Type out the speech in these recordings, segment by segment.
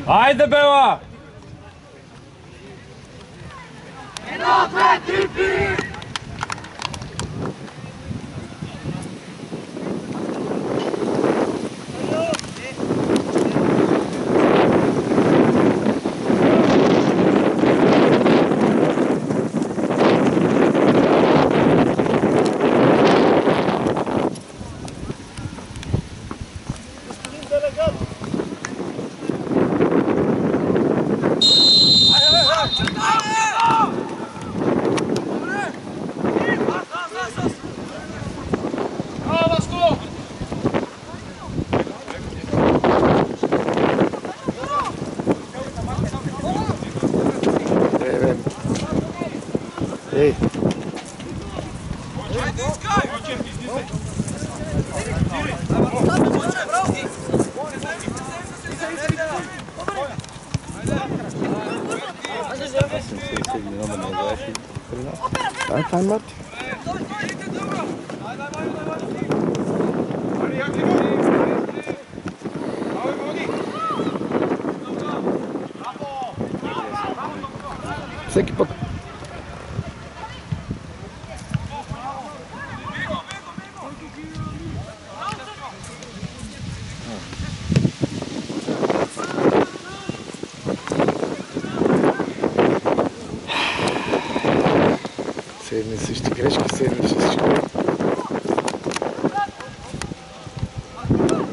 Ajde, Bela! Jedno, dve, tri, piri! Ej. Fajn, Mart. Всеки път. Седни същи грешки, седни същи грешки.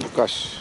Покаж.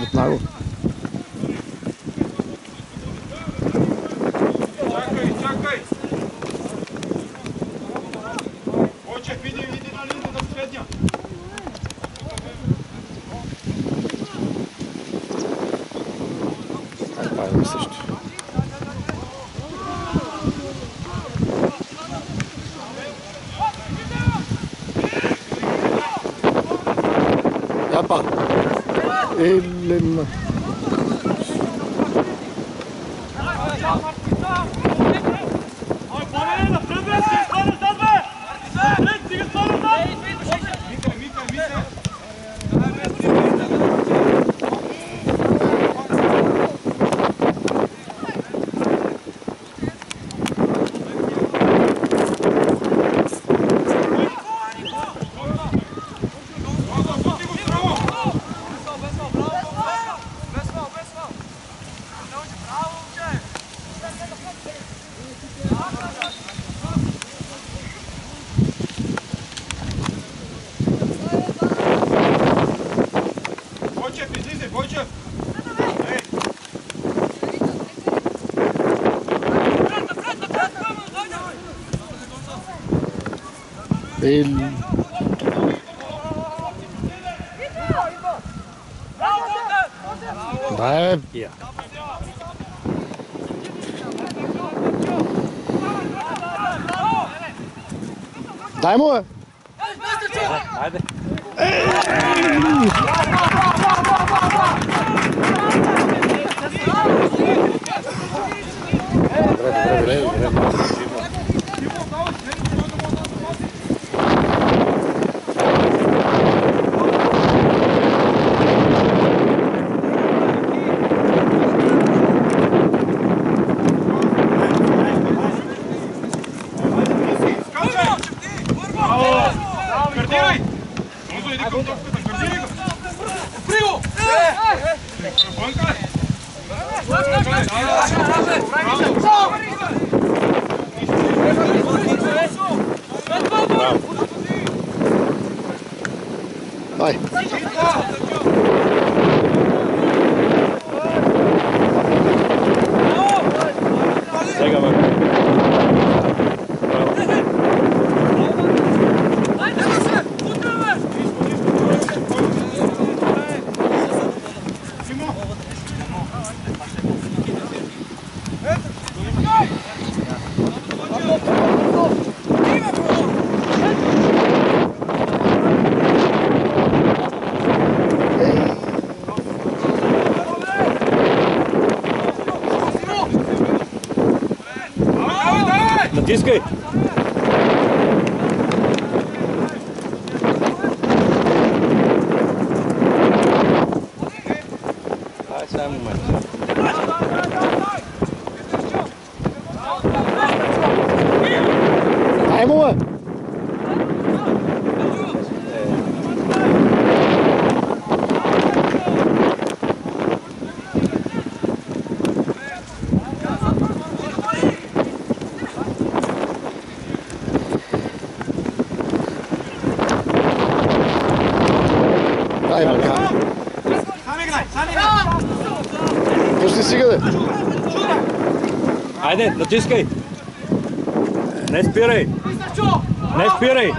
От него. Чакай! Очев, иди на линията до средния. Правим също. Япа! Елена! Да, е. Дай му, бе! Айде! Добре. Vai. Натискай! Ай, сега момент. Ай, мола! Ай, мака! Сам играй, сам играй! Пусти сега, бе! Айде, натискай! Не спирай! Не спирай!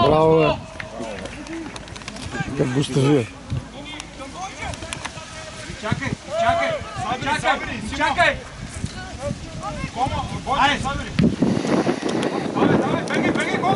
Браво, бе! Как го стави? Чакай, чакай! Чакай, чакай! Комо, Боня, sabri! Давай, беги, гол,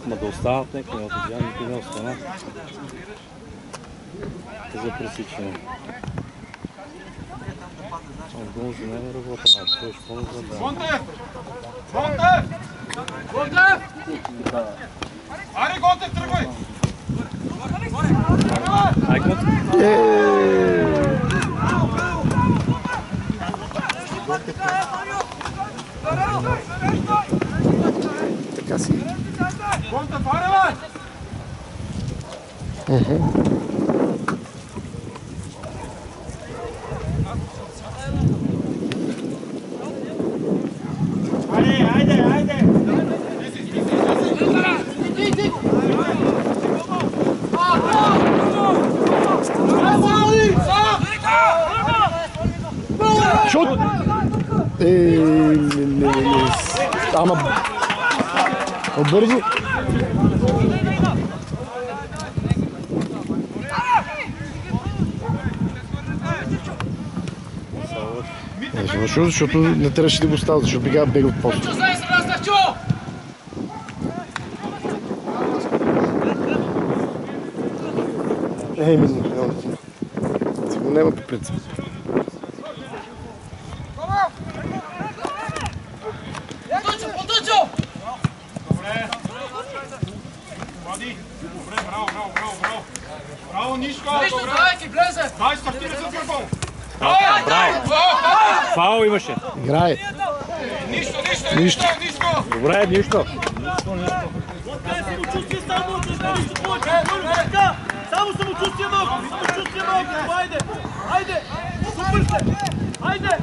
Ма да останат някакви, но тогава никой не остана. За пресичане. Отгон за мен работа, малко ще помня за да. Гонтев! Аре, Гонтев, тръгвай! Ай, Гонтев! Така си. Гонтев, аре, бе! Айде! Шут! Ама... Обързи! Защото не трябваше да го става, защото бега от поста. Си го няма по принцип. Браво, Нишко! Дай, стартира с гърбом! Браво! Фаул имаше! Играй! Нищо! Добре, нищо! Само самочувствие малко! Айде! Супер сте! Айде!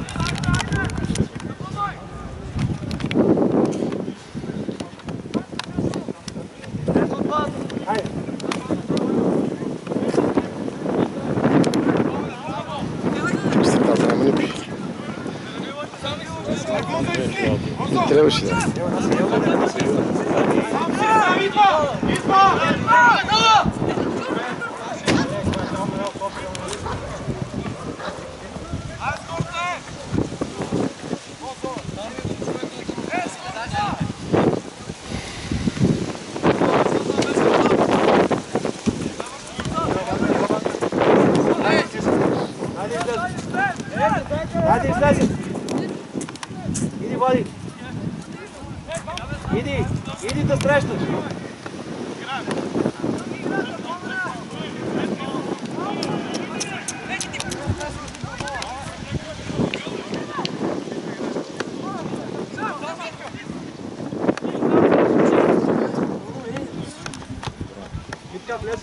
Трябваше да. Айде, излезе! Иди, води! Иди да срещаш!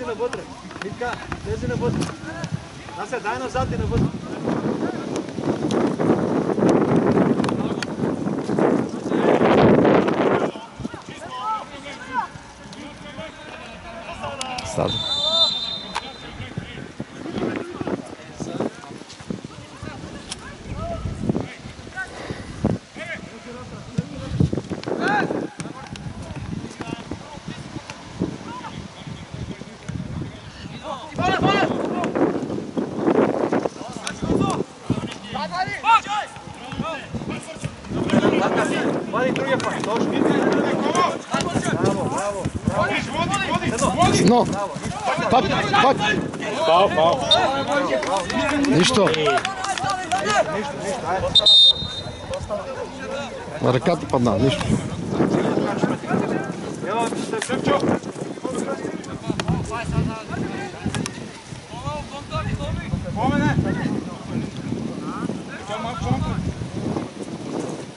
Слези навътре. Митка, слези навътре. Нася, дай назад и навътре. Саду. Вади другия пак. Точно. Браво, браво. Сино! Пак! Фал. Нищо! На ръката падна, нищо. Ева, Шевчо. Помене!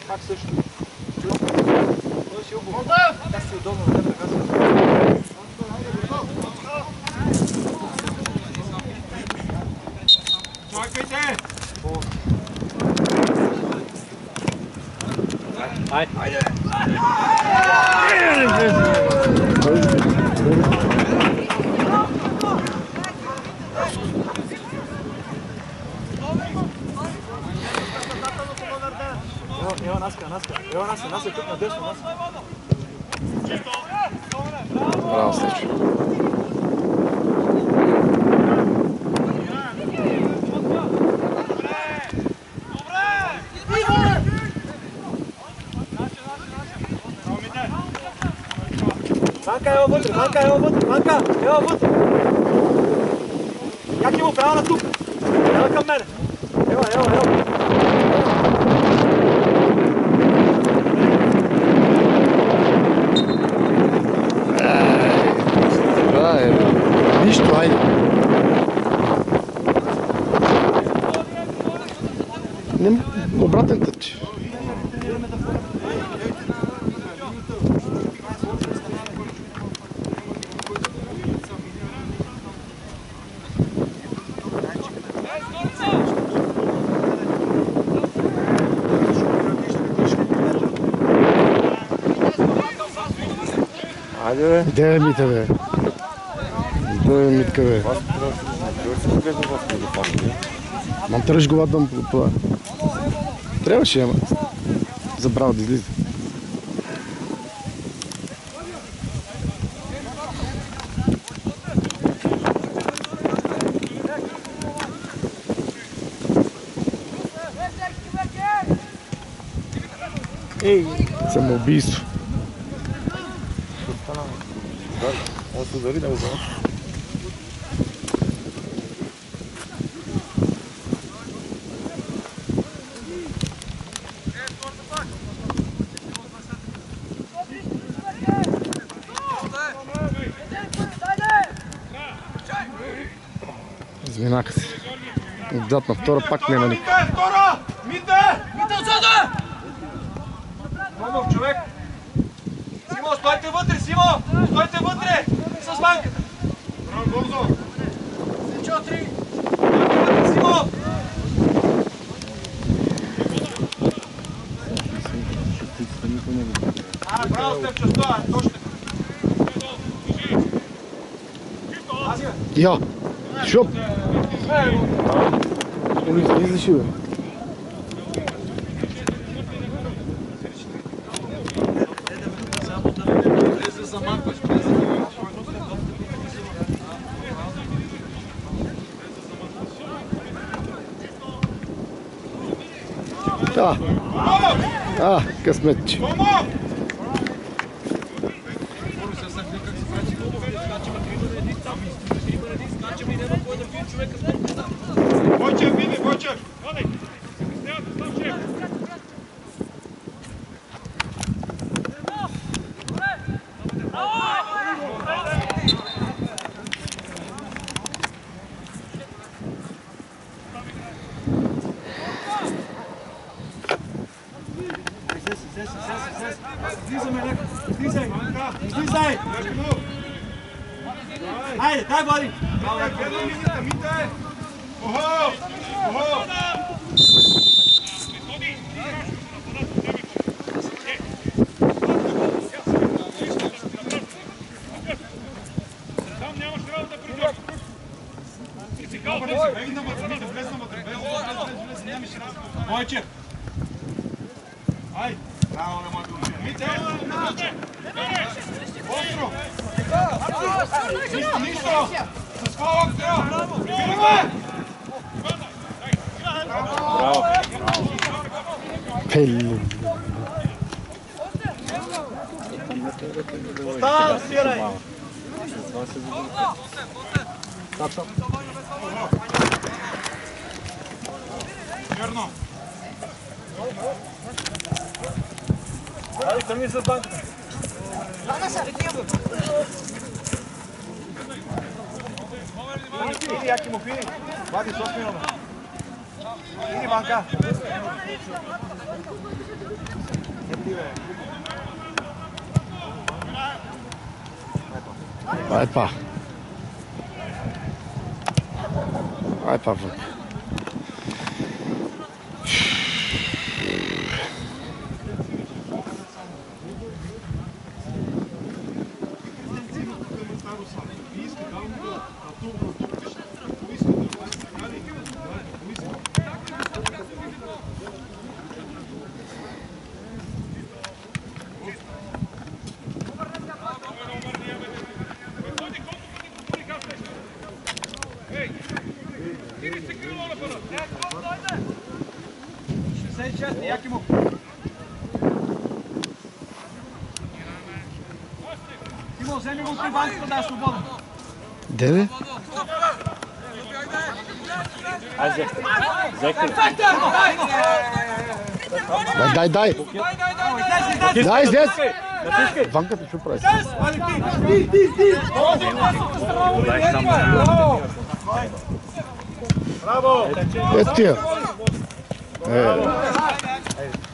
Пак също. Той си обувал. Как си удобно, не така се. Чакайте! Айде. Ева, Наска. Ева, Наска тук на десно, Наска. Браво, Стечо. Банка, ева вътре. Як има права на тук. Ева към мене. Ева. Да, нищо, айде. Обратен тъч. Айде, бе. Де е Мите, бе? Де е Митка, бе? Мам тръж главата по това. Трябваше, ама. Забрал да излиза. Ей, самоубийство. Он се удари да го взема. Разминаха се. Отзад на втора пак няма никой. Втора! Мите отзада! Момък човек! Симо, стойте вътре, Стойте вътре! С банката! Браво, Бързо! Сечо, 3! Стойте вътре, Симо! Браво, Степчо, стоя! Точно! Я! Шоп! Излизаш, бе. Късметче. Бойчев, види, Бойчев! Излизай! Ajde, daj Vodi! Jedna minuta, Mite! Oho! Oho! Войчев! Ай! Браво на моето момче! Мите! Остро! Нищо! С фалък трябва! Бираме! Браво! Пеле. Става, спирай! Верно! Ай, сами за банката. Иди, Якимов, иди. Вади с 8 номер. Иди, банка. Vai pá. Vai pá, vô. Якимов. Тимо, вземи го при банката, да е свободен. Де бе? Айде, Зекте. Дай. Дай, излез! Ванката ще прави. Браво! Ето тия.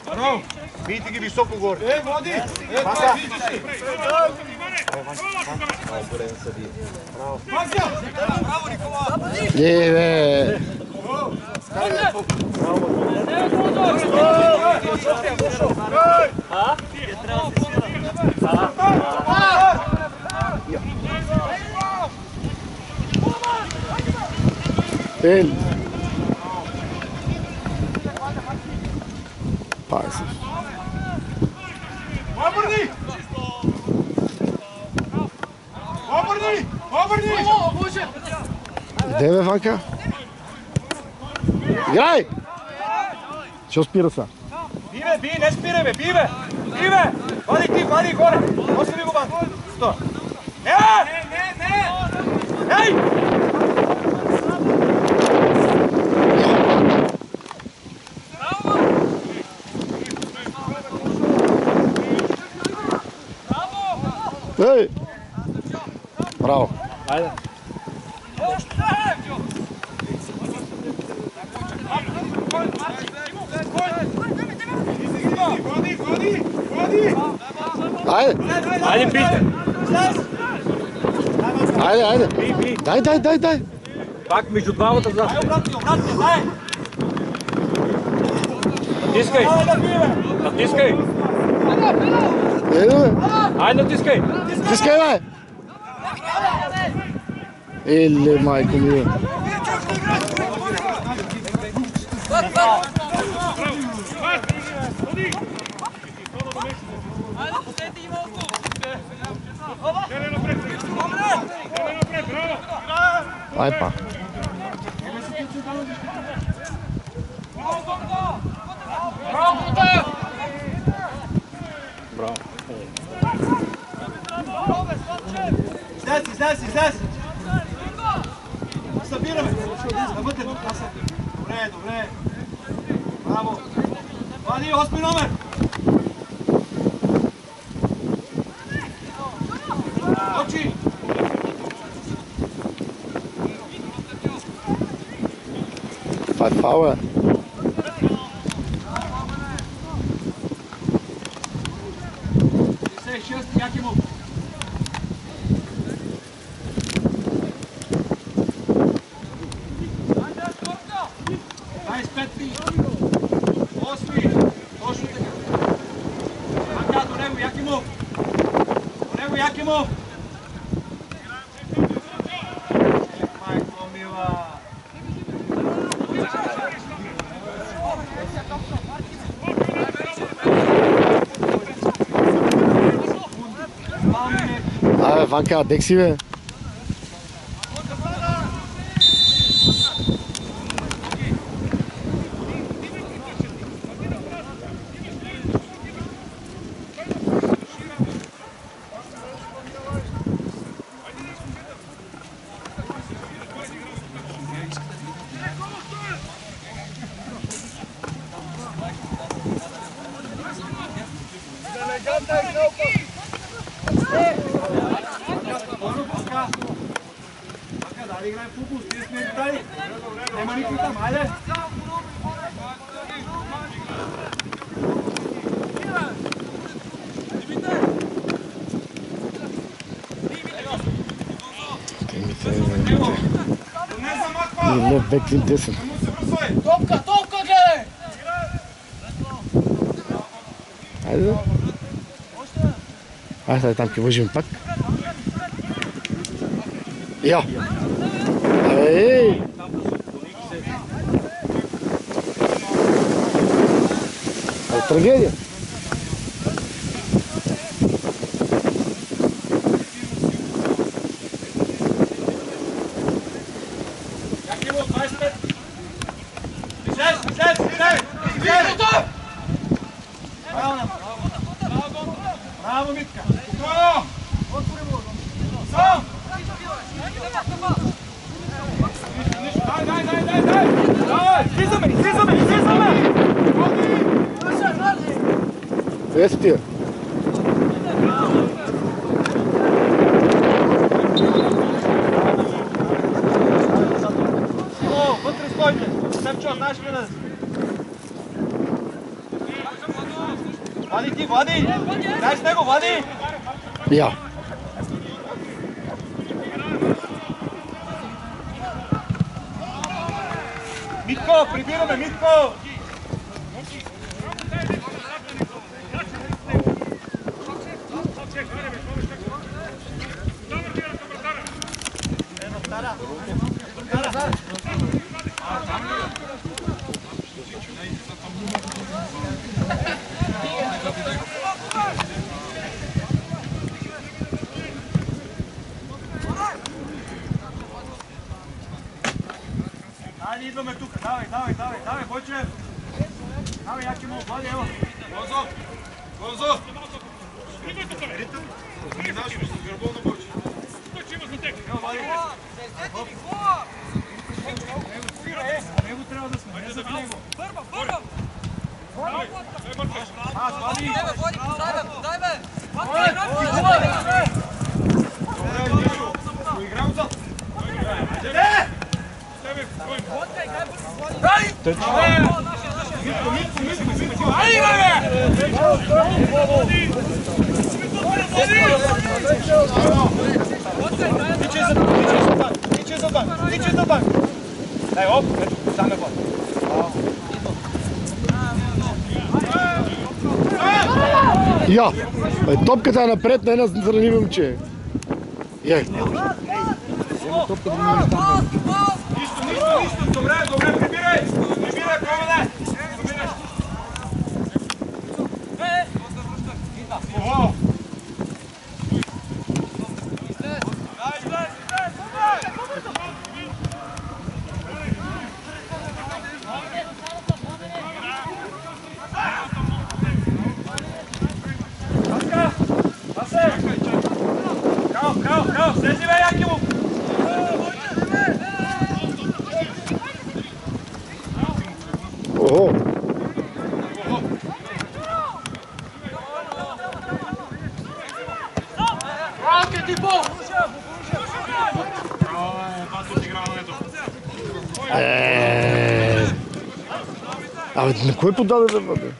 Браво! Видите ги високо горе. Води! Банка! Браво, Никола! Бе! Ele. Passa. Де бе, Ванка? Играй! Що спира са? Бие, не спирай бе, бие! Вади горе! Остави го банка! Сто! Не! Ей! Ей! Браво! Айде. Айде! Айде, пийте. Айде! Пий. Дай! Пак между двамата зад. Обратно, дай! Натискай. Еде бе! Айде, натискай. Тискай бе! Еле, майко ми. Ай па. Браво. Излез! Събираме! Навътре, добре! Браво! Вади, 8 номер! Очи! Това е фал, бе. Якимов! Якимов! Майко мила! Абе, Ванка, дек си, бе. Да играем футбол, стига сме детали. Нема никой там, хайде! Не, бек ли десен. Топка, гледай! Айде, бе. Айде, там ке лъжим пак. Я! Ей! Трагедия. Якимов, 25! Излез! Браво, Митка! Спокойно! Сам! Дай! Давай! Излизаме! Къде си тия? Вътре стойте! Семчо, знаеш ли да си? Влади! Дай с него, Влади! Я. Митко, прибираме, Митко! Айде, идваме тук. Давай, Бойчев. Давай, Якимов, Влади, ево. Гозо! Минаш ми с гърбо на Бойчев. Ево, Влади. Него трябва да сме, не за него. Бърба! Аз, Влади! Дай бе! Добре, Нишо. Поиграм отзад. Айде! Тичай за банк! Дай, оп, ето, там е бот. Я! Топката е напред на една зранива момче. Я. Нищо, добре, прибирай, Ковене! Ого! Браво, слези бе, Якимов! Ого! Абе, на кой подаде бе, бе?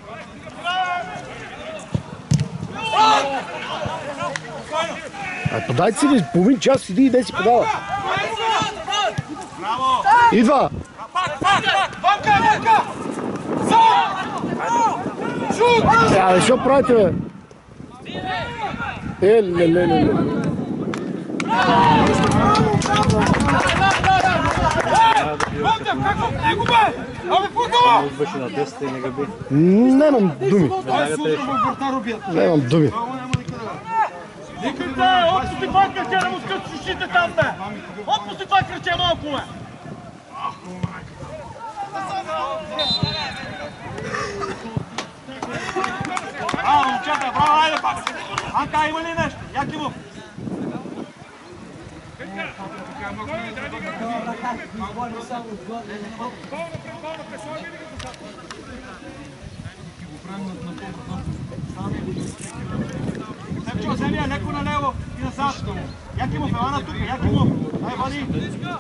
Подайте си ли, половин час седи и де си подава. Идва! Ванка! Абе, що правите, бе? Еле. Kako? Не го бе! Абе, футбола! Беше на 10 и не го би. Немам думи. Ай, сутра му вратар убият. Немам думи. Никъде! Отпусти това кръче, да му скъс ушите там, бе! Отпусти това кръче малко, бе! Браво, момчета, браво, айде пак! Анка, има ли нещо? Якимов! Сепчо, вземи я леко налево и назад. Якимов, Елана тук, Якимов. Дай, води. Берите, бе.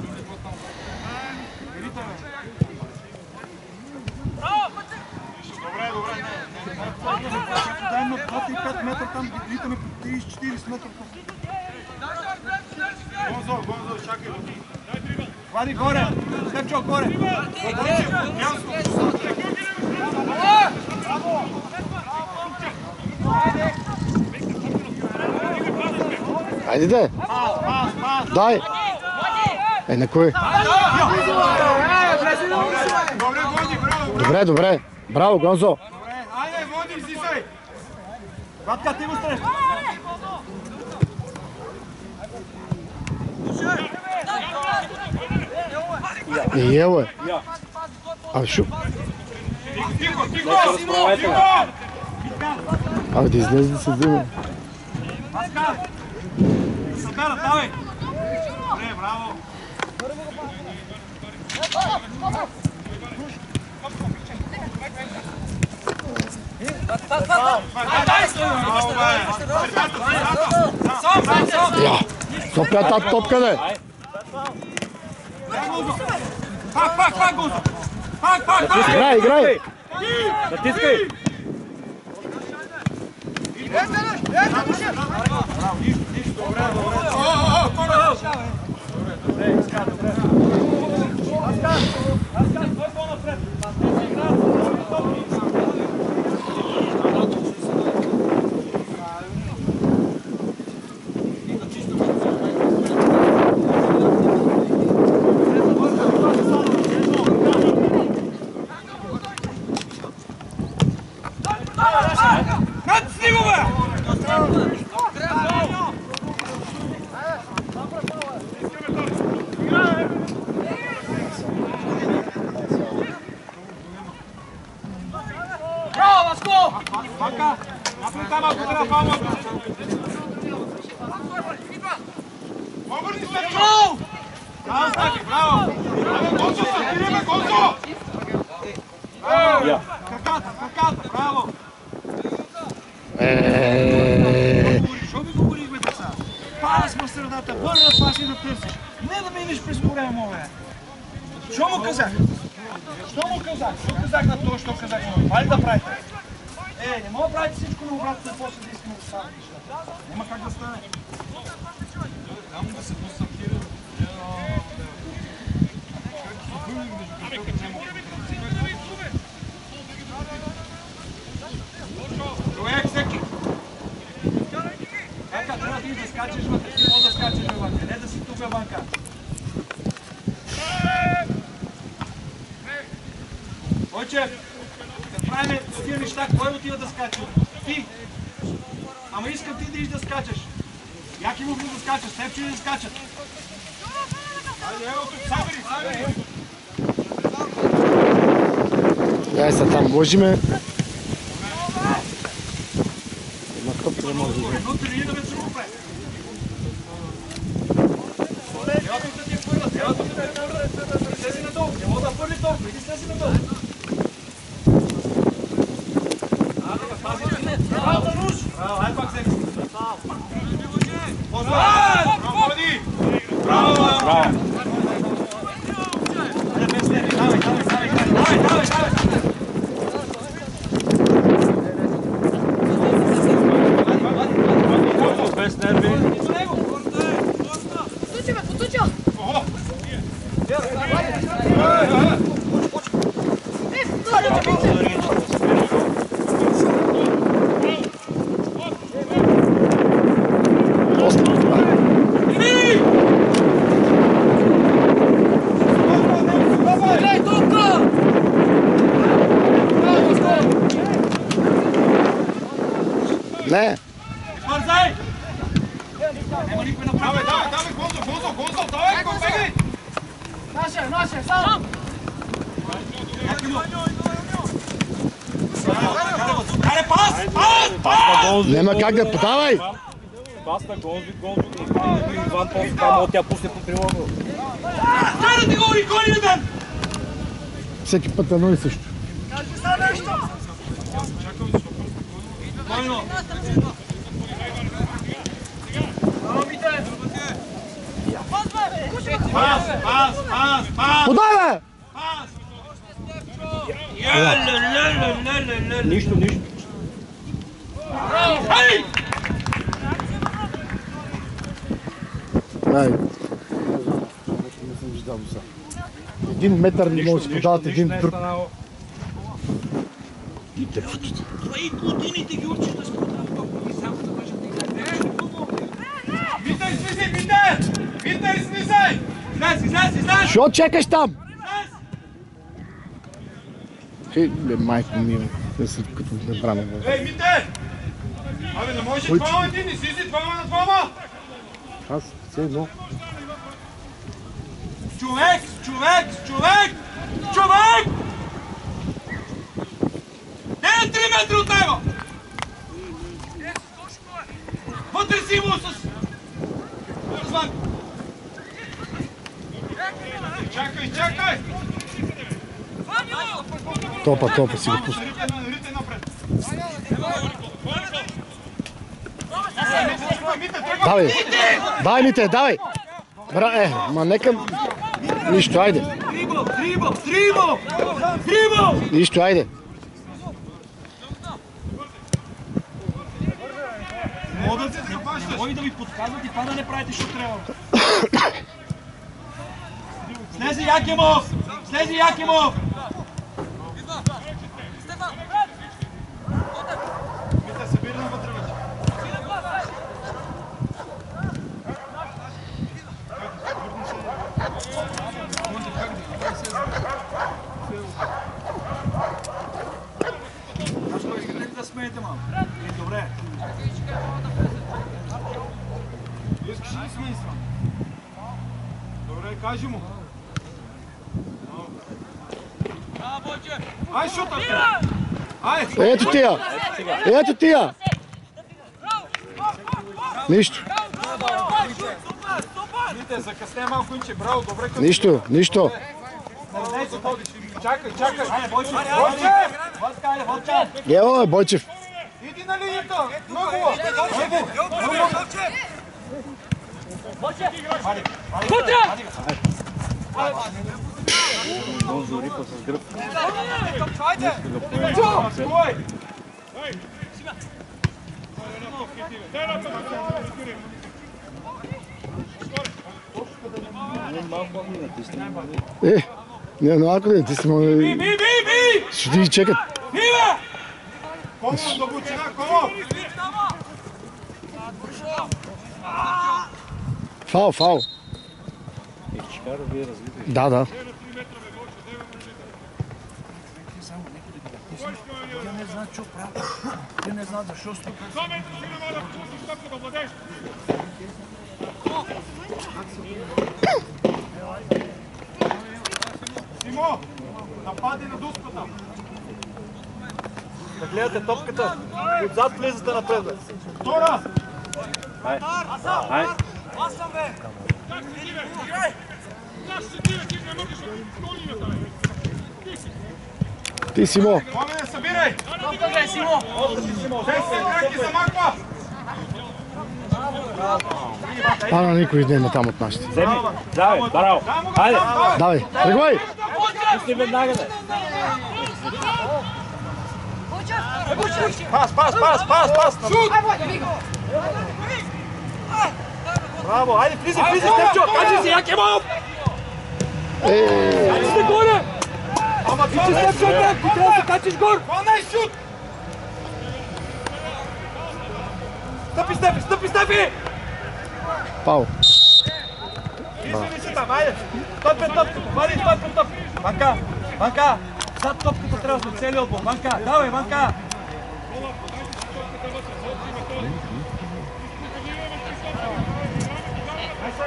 Добре. Дай му 25 метра там, витаме по 30-40 метра. Гонзо, чакай. Вади горе, Сепчо, горе. Айде де. Дай. На кой? Добре. Браво, Гонзо. Айде, води, сисай. Ватка, ти го среща. Ево е. Шо? Тихо! Да излезе да се взима. Паскал! Събера, давай! Добре, браво! Топля тази топка, де! Пак, Гузо! Пак! Играй! Натискай! Краката, браво! Що ми говорихме деца? Пара сме в средата, върна това си да търсиш. Не да минеш през корема, бе. Що му казах? Що казах на това, що казах на това? Мали да правите? Не мога да правите всичко на обратно, да после да искаме да стане. Няма как да стане. Там да се констатира. Човек всеки! Ека, трябва да да скачеш вътре, ти може да скачеш вътре, не да си тук вънка. Бойче, да правим тия неща, кой отива да скача? Ти! Ама искам ти да идиш да скачаш. Якимов да скачаш, Степчо да скачат. Айде, ево тук, сабери! Дай се там, ложиме. Вътре ние да ме се го прави. Ева тук да ти хвърлят, ева тук да ти хвърлят. Слези надолу, не мога да хвърли толкова, иди слези надолу. Браво, Дануш! Браво, ай пак вземи. Браво, води! Браво! Айде, без нерви, давай! Без нерви. Потучил! Не. Бързай! Нема никой направо. Давай, Гонзо, давай, бегай! Наше, сам! Аре, пас! Нема как да подавай! Пас на Гонзо. Иван после това мога тя пусне по прилога. Карате го и гони ден! Всеки път едно и също. Пас! Подай, бе! Нищо. Ей! Ай. Един метър не може да се подават един друг. И годините ги учи да сподават. Витай, слизай! Излез! Що чекаш там? Хей, бе, майко ми, да се като не браме. Ей, Мите! Абе, не може двама ти, не си двама на двама! Аз все едно. Човек! 3 метра от него! Вътре си му с... Звън! Чакай! Топа си го пусна. Рите напред! Давай, Мите, давай! Ма нека... Нищо, айде. Дрибъл! Нищо, айде. Не може да ви подсказват и това да не правите, що трябва. Слези Якимов! Мите, се бирна вътре вече. Да смеете малко. Добре. Искаш ли смисъл? Добре, кажи му. Ай, шута! Ай! Ето тия! Нищо. Мите, закъсня малко инче, браво, добре като... Нищо. Чакай! Айде, Бойчев! Ево, Бойчев. Иди на линията! Много! Гонзо рипа с гръб. Стой! Не, малко да ти си може... Ще ти чекат. Колко дълбочина, колко? Фаул. Да. Те не знаят, що правят. Те не знаят защо стъпят. Симо, напади на дуспата. Да гледате топката. Отзад влизате напред. Втора! Ай. Аз съм, бе! Ти, Симо. Пламене, събирай! Топка гледай, Симо! 10 кръки замахва! Пана никой не има там от нашите. Вземи. Давай, браво. Хайде. Давай, тръгвай! Пусни веднага, да. Пас! Шут! Браво, айде, влизи, Степчо! Качи си, Якимов! Качи си горе! Ама това Ти, Степчо, ти трябва да се качиш горе! Това не е шут! Стъпи! Пау. Виж там, айде! Топката, вади топ! Ванка! Зад топката трябва да целия отбор. Ванка, давай, Ванка!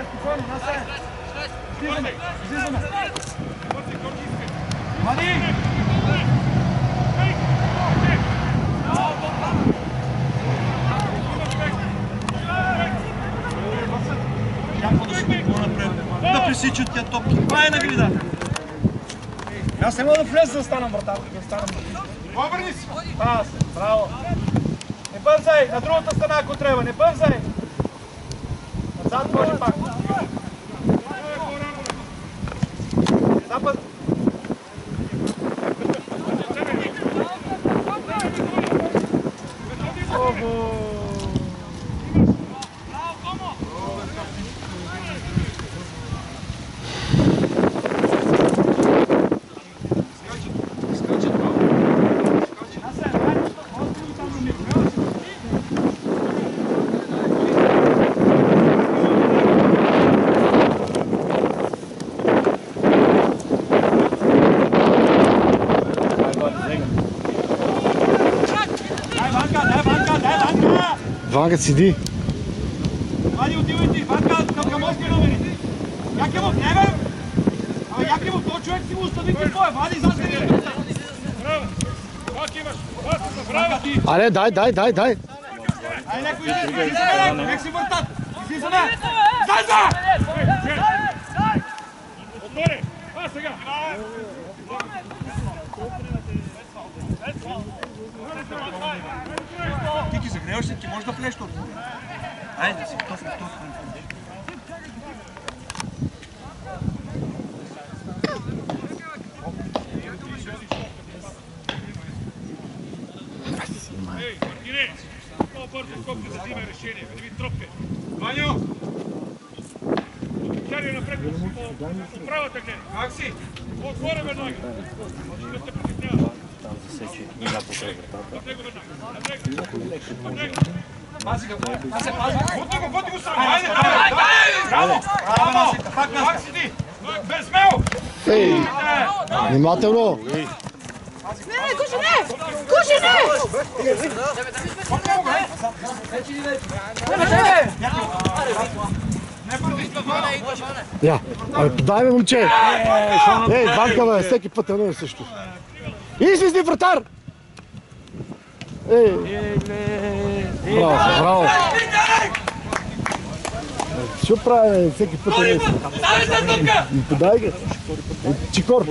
Спокойно, насай. Излизаме, излизаме. Влади! Някакво да се по-напред. Да пресичат тия топки. Това е на гридата. Аз не мога да влеза да станам вратар. Обърни си! Пас, браво. Не бързай, на другата страна ако трябва, не бързай. Назад може пак. Запад. Ванка седи. Вади, отивайте, Ванка, към още номери. Якимов, не бе! Абе, Якимов, този човек си го остави какво е, Вади, застави. Браво! Пак имаш! Браво ти! Аре, дай. Ай, някой излизаме, нека си въртат. Излизаме! Зайза! Отвори! А, сега! Ти ги загреваш се, ти можеш да влезеш от това. Айде да си готов. Ей, Мартине! По-бързо скокте да взиме решение, да ви тропке. Ваньо! Чари напред, по правата гледа. Как си? Отвори веднага. Може да те притеснява. Там засече и няколко вратата. На него веднага. На него. Пази го, пази го. Води го срам. Айде, браво! Браво! Пак седи! Без смело! Ей, внимателно. Я, подай ме, момче. Ей, Ванка, бе, всеки път едно и също. Излизни, вратар! Ей! Браво! Що прави, всеки път едно и също? Подай ги. Чикор!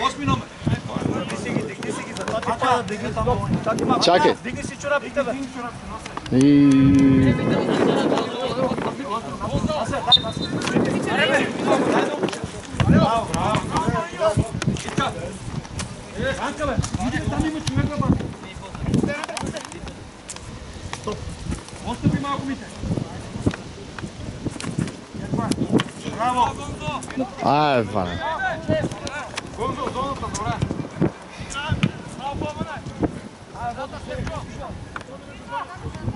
Осми номер. Чакай. Дигни си чорапите, бе. И... Анка, бе. Видите, там има човек, бе. Стоп. Отстъпи малко, Мите. Браво. Ай, Ване. Гонзо, зоната, добре.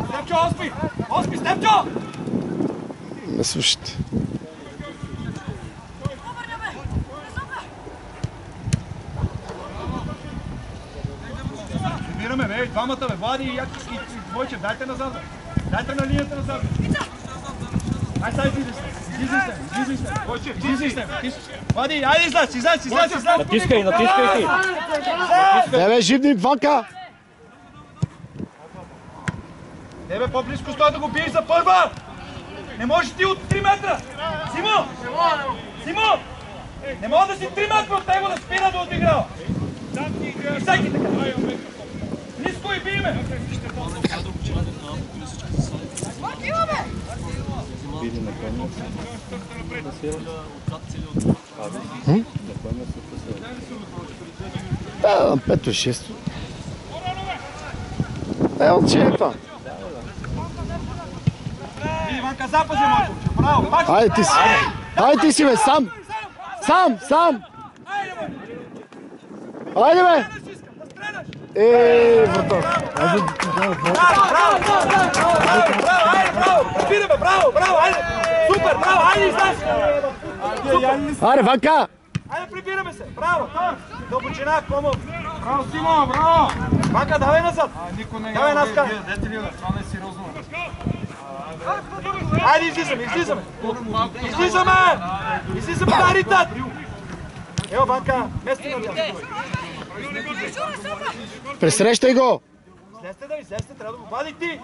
Степчо, Оспи! Оспи, Степчо! Не слушайте. Събираме, бе, двамата, бе, Влади и Войчев, дайте назад, бе. Дайте на линията назад, бе. Ай, сега излизай сте. Войчев, излизай сте. Влади, айде излез. Натискай ти! Бе, живни, Ванка! Тебе по-близко стой да го биеш за първа! Не можеш ти от 3 метра! Симо! Не мога да си 3 метра от него да спира да отиграва! И всеки така! Близко и биеме! Да, 5-6. Момче е това. Иванка, запази малко! Браво! Айде ти си, бе, сам! Айде, бе! Вратар! Браво! спираме, браво, браво, айде! Супер, браво, айде излез! Аре, Ванка! Айде, прибираме се, браво! Дълбочина, Комов! Браво, Симо, браво! Ванка, давай назад! Давай нас кай! Това не е сериозно. Айде, излизаме, излизаме! Излизаме! Излизаме на Ритат! Ево, Ванка, мести на дясно. Пресрещай го! Излезте да излезте, трябва да го вади ти!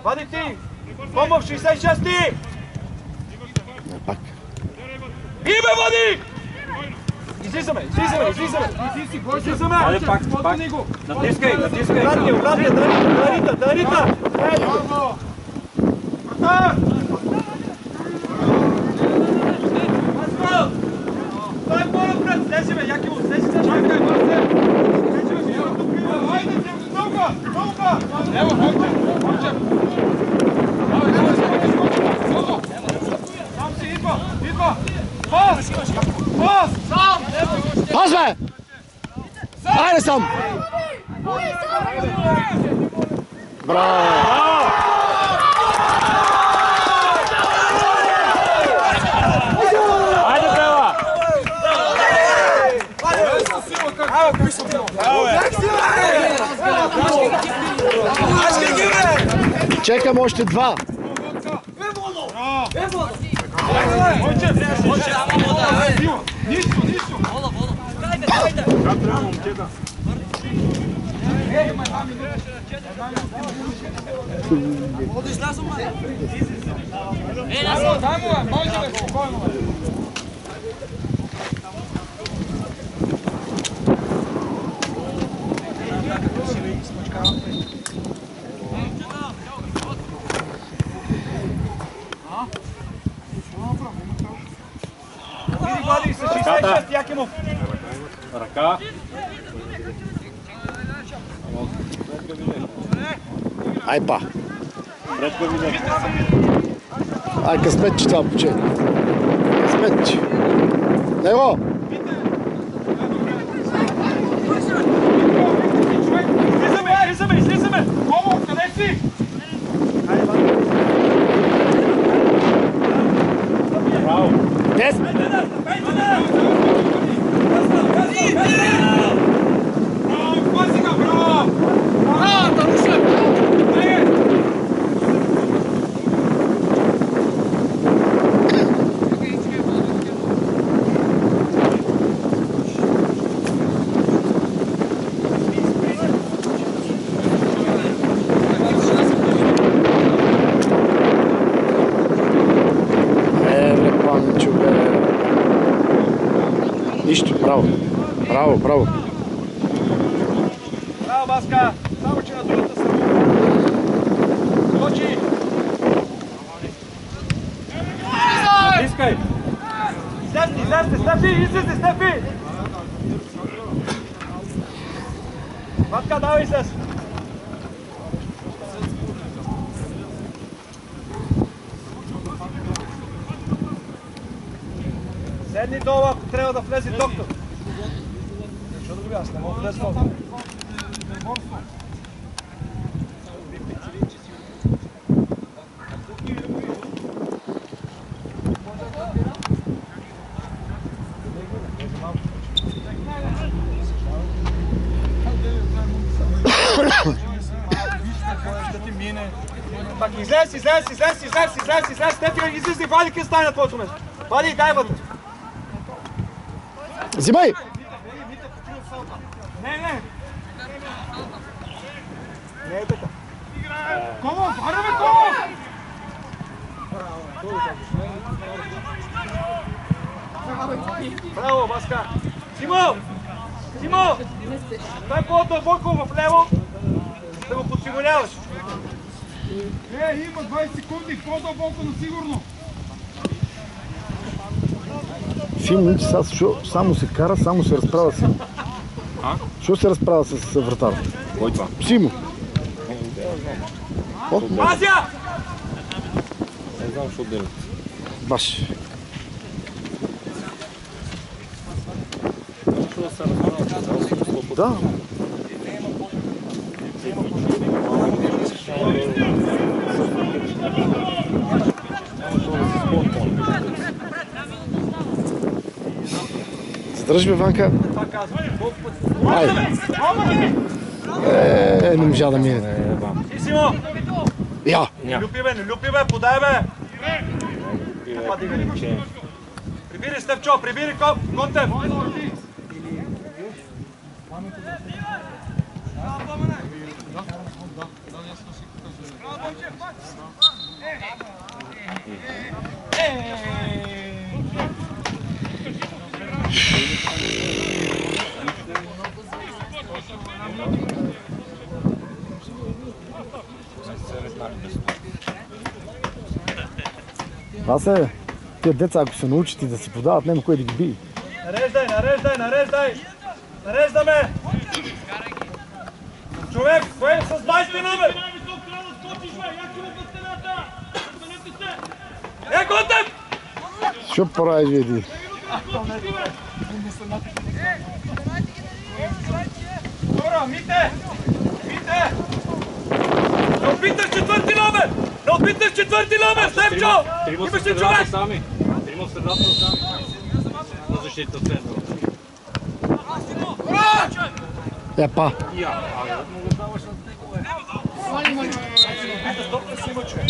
Вади ти! Комов, 66 ти! Пак. И ме води! Излизаме, излизаме, излизаме! Излизаме! Айде пак. Натискай. Вратия, да Рита! Той е по-напред, слези бе, Якимо, слези се, чакай, айде, наука! Ево, Хончев! Сам си, идва! Пас! Сам! Пас, бе! Айде сам! Браво! Айде, Бела! Чекам още два! Вади се, 66 Якимов! Ръка. Ай, па! Предка виде. Ай, късметче това, поче! Късметче! Него! Излизаме! Комов, къде си? Браво. Дес! Нищо, браво. Браво. Браво, Баска! Само, че на другата страна. Точи! Натискай. Излезте, Стефи! Батка, давай излез! Седни долу, ако трябва да влезе доктор. Защо да го аз не мога да влезе доктор. Пак излез, Стефи, излизай, вади къде стане на твоето место. Вади и дай вътре. Взимай! Не. Не е така. Комов, варяме Комов! Браво, Баска! Симо! Дай по-дълбоко в лево, да го подсигуряваш. Има 20 секунди, по-дълбоко, но сигурно. Симо, само се кара, само се разправя с... Що се разправя с вратар? Кой това? Симо! Азия! Не знам, защо делят. Баш! Защо да се разправя? Да! Дръж бе, Ванка. Това казвам. Колко пъти? Ай. Не можа да мине. Ти, Симо! Я. Не люпи, бе, подай, бе! Прибири, Стефчо, прибири, Контев! Това се, тия деца, ако се научат и да си подават, няма кой да ги бие. Нареждаме! Човек, кой е с 20 номер? Контев! Що правиш, вие ти? Добро, Мите! Не опиташ четвърти номер! Стефчо! Имаш ли човек? Трима в средата сами. На защита център. Епа. Стоп, не си има човек.